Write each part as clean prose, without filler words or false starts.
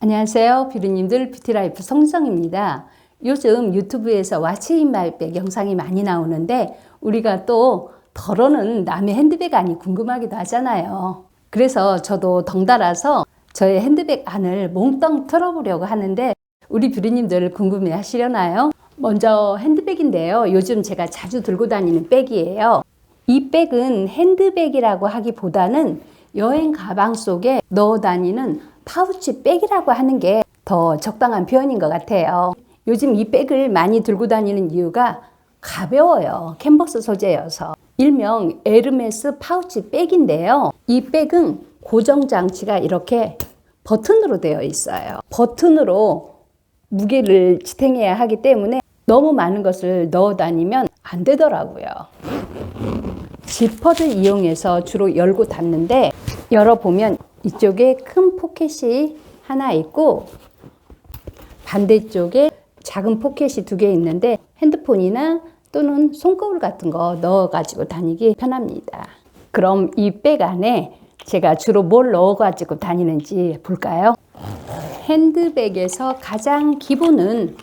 안녕하세요. 뷰티님들 뷰티라이프 송정입니다. 요즘 유튜브에서 왓츠 인 마이 백 영상이 많이 나오는데 우리가 또 덜어는 남의 핸드백 안이 궁금하기도 하잖아요. 그래서 저도 덩달아서 저의 핸드백 안을 몽땅 털어보려고 하는데 우리 뷰티님들 궁금해 하시려나요? 먼저 핸드백인데요. 요즘 제가 자주 들고 다니는 백이에요. 이 백은 핸드백이라고 하기보다는 여행 가방 속에 넣어 다니는 파우치 백이라고 하는 게 더 적당한 표현인 것 같아요. 요즘 이 백을 많이 들고 다니는 이유가 가벼워요. 캔버스 소재여서. 일명 에르메스 파우치 백인데요. 이 백은 고정 장치가 이렇게 버튼으로 되어 있어요. 버튼으로 무게를 지탱해야 하기 때문에 너무 많은 것을 넣어 다니면 안 되더라고요. 지퍼를 이용해서 주로 열고 닫는데 열어보면 이쪽에 큰 포켓이 하나 있고 반대쪽에 작은 포켓이 두 개 있는데 핸드폰이나 또는 손거울 같은 거 넣어 가지고 다니기 편합니다. 그럼 이 백 안에 제가 주로 뭘 넣어 가지고 다니는지 볼까요? 핸드백에서 가장 기본은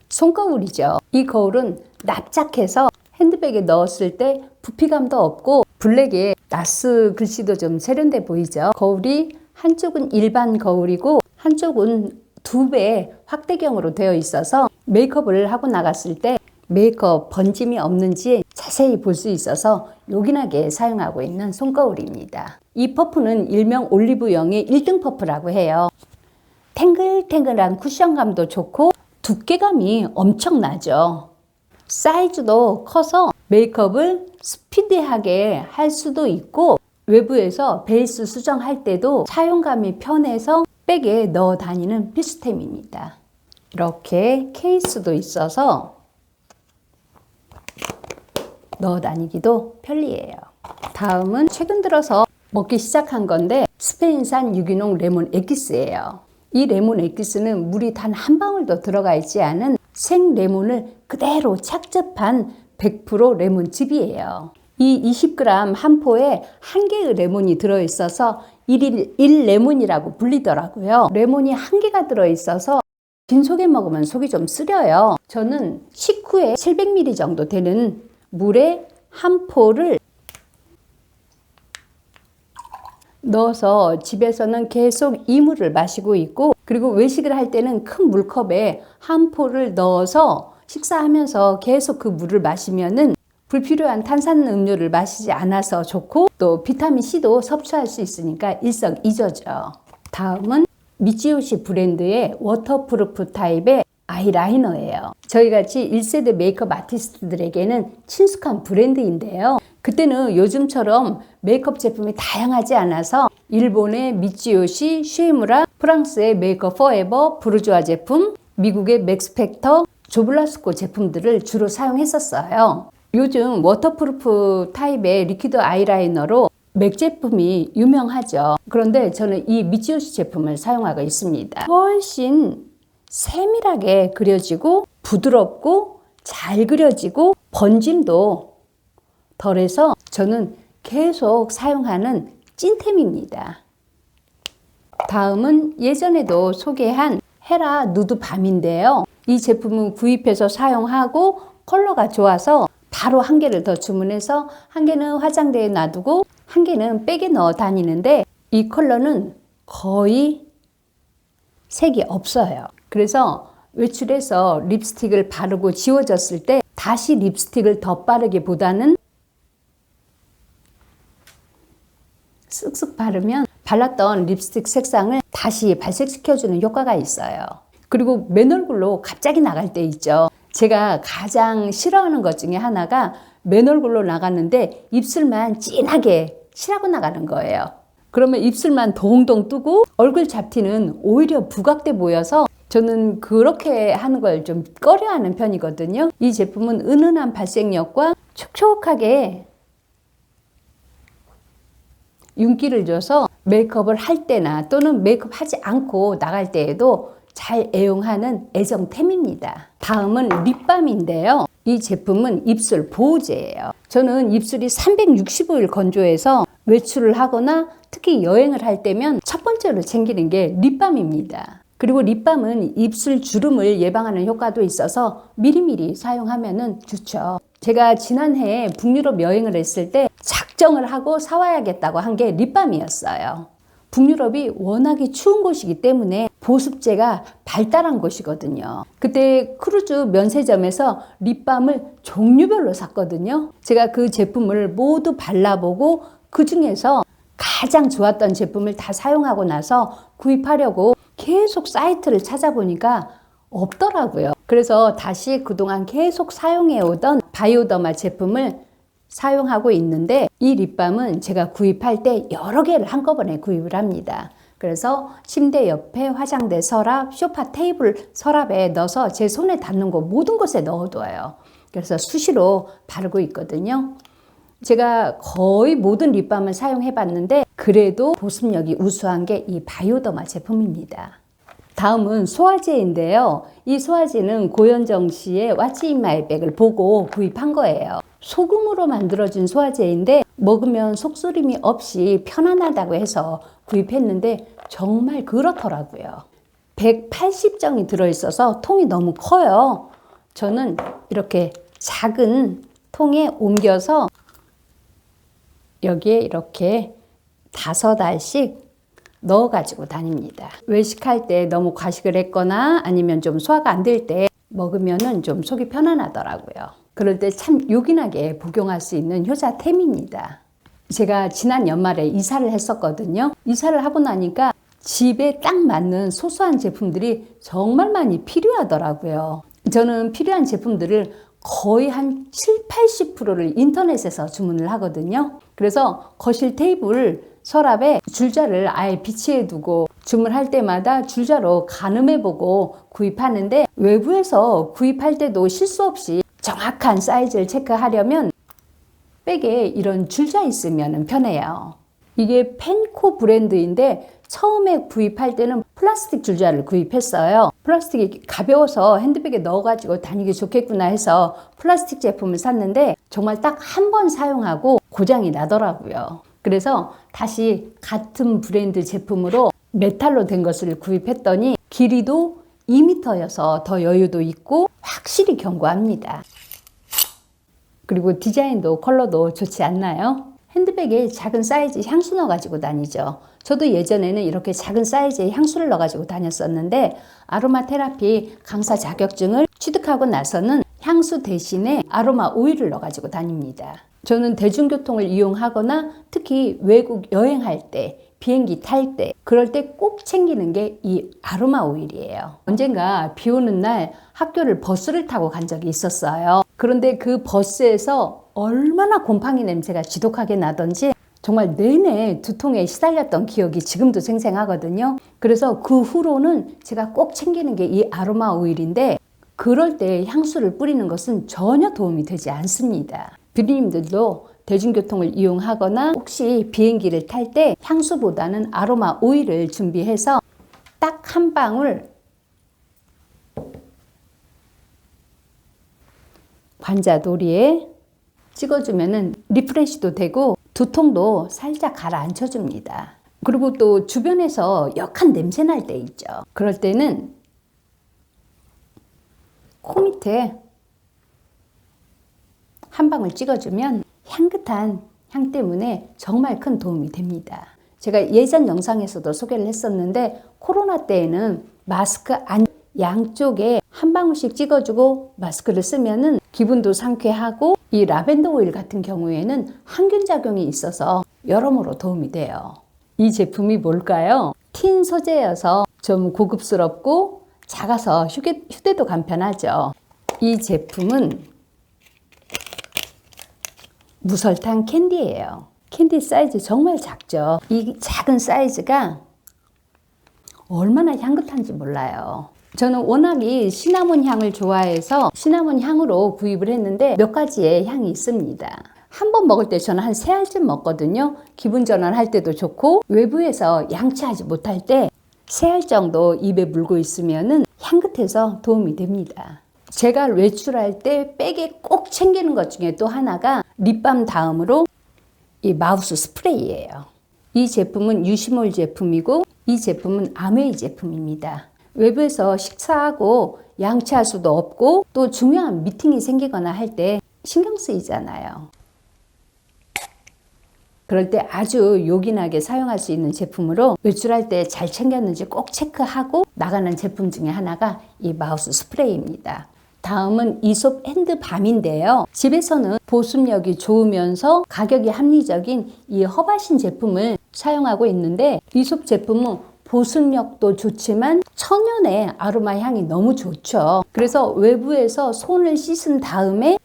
손거울이죠. 이 거울은 납작해서 핸드백에 넣었을 때 부피감도 없고 블랙에 나스 글씨도 좀 세련돼 보이죠. 거울이 한쪽은 일반 거울이고 한쪽은 2배 확대경으로 되어 있어서 메이크업을 하고 나갔을 때 메이크업 번짐이 없는지 자세히 볼 수 있어서 요긴하게 사용하고 있는 손거울입니다. 이 퍼프는 일명 올리브영의 1등 퍼프라고 해요. 탱글탱글한 쿠션감도 좋고 두께감이 엄청나죠. 사이즈도 커서 메이크업을 스피디하게 할 수도 있고 외부에서 베이스 수정할 때도 사용감이 편해서 백에 넣어 다니는 필수템입니다. 이렇게 케이스도 있어서 넣어 다니기도 편리해요. 다음은 최근 들어서 먹기 시작한 건데 스페인산 유기농 레몬 액기스예요. 이 레몬 액기스는 물이 단 한 방울도 들어가 있지 않은 생 레몬을 그대로 착즙한 100% 레몬즙이에요. 이 20g 한 포에 한 개의 레몬이 들어있어서 1일 1레몬이라고 불리더라고요. 레몬이 한 개가 들어있어서 빈속에 먹으면 속이 좀 쓰려요. 저는 식후에 700ml 정도 되는 물에 한 포를 넣어서 집에서는 계속 이 물을 마시고 있고 그리고 외식을 할 때는 큰 물컵에 한 포를 넣어서 식사하면서 계속 그 물을 마시면은 불필요한 탄산음료를 마시지 않아서 좋고 또 비타민C도 섭취할 수 있으니까 일석이조죠. 다음은 미츠요시 브랜드의 워터프루프 타입의 아이라이너예요. 저희같이 1세대 메이크업 아티스트들에게는 친숙한 브랜드인데요. 그때는 요즘처럼 메이크업 제품이 다양하지 않아서 일본의 미츠요시, 슈이무라, 프랑스의 메이크업 포에버, 부르주아 제품, 미국의 맥스팩터, 조블라스코 제품들을 주로 사용했었어요. 요즘 워터프루프 타입의 리퀴드 아이라이너로 맥 제품이 유명하죠. 그런데 저는 이 미츠요시 제품을 사용하고 있습니다. 훨씬 세밀하게 그려지고 부드럽고 잘 그려지고 번짐도 덜해서 저는 계속 사용하는 찐템입니다. 다음은 예전에도 소개한 헤라 누드 밤인데요. 이 제품은 구입해서 사용하고 컬러가 좋아서 바로 한 개를 더 주문해서 한 개는 화장대에 놔두고 한 개는 백에 넣어 다니는데 이 컬러는 거의 색이 없어요. 그래서 외출해서 립스틱을 바르고 지워졌을 때 다시 립스틱을 더 바르기보다는 쓱쓱 바르면 발랐던 립스틱 색상을 다시 발색시켜주는 효과가 있어요. 그리고 맨 얼굴로 갑자기 나갈 때 있죠. 제가 가장 싫어하는 것 중에 하나가 맨 얼굴로 나갔는데 입술만 진하게 칠하고 나가는 거예요. 그러면 입술만 동동 뜨고 얼굴 잡티는 오히려 부각돼 보여서 저는 그렇게 하는 걸 좀 꺼려하는 편이거든요. 이 제품은 은은한 발색력과 촉촉하게 윤기를 줘서 메이크업을 할 때나 또는 메이크업 하지 않고 나갈 때에도 잘 애용하는 애정템입니다. 다음은 립밤인데요. 이 제품은 입술 보호제예요. 저는 입술이 365일 건조해서 외출을 하거나 특히 여행을 할 때면 첫 번째로 챙기는 게 립밤입니다. 그리고 립밤은 입술 주름을 예방하는 효과도 있어서 미리미리 사용하면 좋죠. 제가 지난해에 북유럽 여행을 했을 때 작정을 하고 사와야겠다고 한 게 립밤이었어요. 북유럽이 워낙에 추운 곳이기 때문에 보습제가 발달한 곳이거든요. 그때 크루즈 면세점에서 립밤을 종류별로 샀거든요. 제가 그 제품을 모두 발라보고 그 중에서 가장 좋았던 제품을 다 사용하고 나서 구입하려고 계속 사이트를 찾아보니까 없더라고요. 그래서 다시 그동안 계속 사용해오던 바이오더마 제품을 사용하고 있는데, 이 립밤은 제가 구입할 때 여러 개를 한꺼번에 구입을 합니다. 그래서 침대 옆에, 화장대 서랍, 소파 테이블 서랍에 넣어서 제 손에 닿는 곳 모든 곳에 넣어둬요. 그래서 수시로 바르고 있거든요. 제가 거의 모든 립밤을 사용해 봤는데 그래도 보습력이 우수한 게 이 바이오더마 제품입니다. 다음은 소화제인데요. 이 소화제는 고현정 씨의 What's in my bag을 보고 구입한 거예요. 소금으로 만들어진 소화제인데 먹으면 속쓰림이 없이 편안하다고 해서 구입했는데 정말 그렇더라고요. 180정이 들어있어서 통이 너무 커요. 저는 이렇게 작은 통에 옮겨서 여기에 이렇게 5알씩 넣어가지고 다닙니다. 외식할 때 너무 과식을 했거나 아니면 좀 소화가 안 될 때 먹으면은 좀 속이 편안하더라고요. 그럴 때 참 요긴하게 복용할 수 있는 효자템입니다. 제가 지난 연말에 이사를 했었거든요. 이사를 하고 나니까 집에 딱 맞는 소소한 제품들이 정말 많이 필요하더라고요. 저는 필요한 제품들을 거의 한 70~80%를 인터넷에서 주문을 하거든요. 그래서 거실 테이블 서랍에 줄자를 아예 비치해 두고 주문할 때마다 줄자로 가늠해보고 구입하는데, 외부에서 구입할 때도 실수 없이 정확한 사이즈를 체크하려면 백에 이런 줄자 있으면 편해요. 이게 펜코 브랜드인데 처음에 구입할 때는 플라스틱 줄자를 구입했어요. 플라스틱이 가벼워서 핸드백에 넣어가지고 다니기 좋겠구나 해서 플라스틱 제품을 샀는데 정말 딱 한 번 사용하고 고장이 나더라고요. 그래서 다시 같은 브랜드 제품으로 메탈로 된 것을 구입했더니 길이도 2m여서 더 여유도 있고 확실히 견고합니다. 그리고 디자인도 컬러도 좋지 않나요? 핸드백에 작은 사이즈 향수 넣어가지고 다니죠. 저도 예전에는 이렇게 작은 사이즈의 향수를 넣어가지고 다녔었는데 아로마 테라피 강사 자격증을 취득하고 나서는 향수 대신에 아로마 오일을 넣어가지고 다닙니다. 저는 대중교통을 이용하거나 특히 외국 여행할 때, 비행기 탈 때, 그럴 때 꼭 챙기는 게 이 아로마 오일이에요. 언젠가 비 오는 날 학교를 버스를 타고 간 적이 있었어요. 그런데 그 버스에서 얼마나 곰팡이 냄새가 지독하게 나던지 정말 내내 두통에 시달렸던 기억이 지금도 생생하거든요. 그래서 그 후로는 제가 꼭 챙기는 게 이 아로마 오일인데, 그럴 때 향수를 뿌리는 것은 전혀 도움이 되지 않습니다. 비리님들도 대중교통을 이용하거나 혹시 비행기를 탈 때 향수보다는 아로마 오일을 준비해서 딱 한 방울 관자놀이에 찍어주면은 리프레시도 되고 두통도 살짝 가라앉혀 줍니다. 그리고 또 주변에서 역한 냄새 날 때 있죠. 그럴 때는 코 밑에 한 방울 찍어주면 향긋한 향 때문에 정말 큰 도움이 됩니다. 제가 예전 영상에서도 소개를 했었는데 코로나 때에는 마스크 안 양쪽에 한 방울씩 찍어주고 마스크를 쓰면은 기분도 상쾌하고, 이 라벤더 오일 같은 경우에는 항균 작용이 있어서 여러모로 도움이 돼요. 이 제품이 뭘까요? 틴 소재여서 좀 고급스럽고 작아서 휴대도 간편하죠. 이 제품은 무설탕 캔디예요. 캔디 사이즈 정말 작죠. 이 작은 사이즈가 얼마나 향긋한지 몰라요. 저는 워낙에 시나몬 향을 좋아해서 시나몬 향으로 구입을 했는데 몇 가지의 향이 있습니다. 한 번 먹을 때 저는 한 3알쯤 먹거든요. 기분 전환할 때도 좋고 외부에서 양치하지 못할 때 3알 정도 입에 물고 있으면은 향긋해서 도움이 됩니다. 제가 외출할 때 백에 꼭 챙기는 것 중에 또 하나가 립밤 다음으로 이 마우스 스프레이예요. 이 제품은 유시몰 제품이고 이 제품은 아메이 제품입니다. 외부에서 식사하고 양치할 수도 없고 또 중요한 미팅이 생기거나 할 때 신경 쓰이잖아요. 그럴 때 아주 요긴하게 사용할 수 있는 제품으로 외출할 때 잘 챙겼는지 꼭 체크하고 나가는 제품 중에 하나가 이 마우스 스프레이입니다. 다음은 이솝 핸드밤인데요. 집에서는 보습력이 좋으면서 가격이 합리적인 이 허바신 제품을 사용하고 있는데 이솝 제품은 보습력도 좋지만 천연의 아로마 향이 너무 좋죠. 그래서 외부에서 손을 씻은 다음에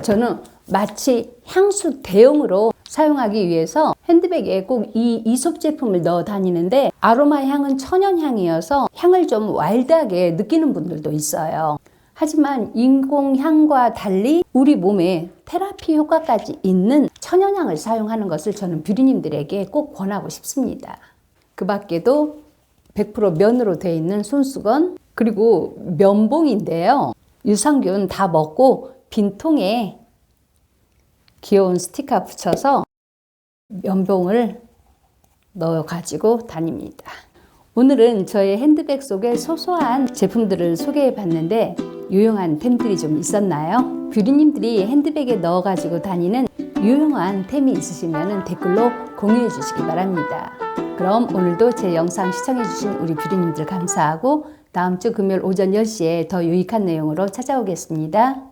저는 마치 향수 대용으로 사용하기 위해서 핸드백에 꼭 이 이솝 제품을 넣어 다니는데 아로마 향은 천연 향이어서 향을 좀 와일드하게 느끼는 분들도 있어요. 하지만 인공향과 달리 우리 몸에 테라피 효과까지 있는 천연향을 사용하는 것을 저는 뷰리님들에게 꼭 권하고 싶습니다. 그 밖에도 100% 면으로 되어 있는 손수건 그리고 면봉인데요. 유산균 다 먹고 빈 통에 귀여운 스티커 붙여서 면봉을 넣어 가지고 다닙니다. 오늘은 저의 핸드백 속에 소소한 제품들을 소개해 봤는데 유용한 템들이 좀 있었나요? 뷰리님들이 핸드백에 넣어 가지고 다니는 유용한 템이 있으시면 댓글로 공유해 주시기 바랍니다. 그럼 오늘도 제 영상 시청해 주신 우리 뷰리님들 감사하고 다음 주 금요일 오전 10시에 더 유익한 내용으로 찾아오겠습니다.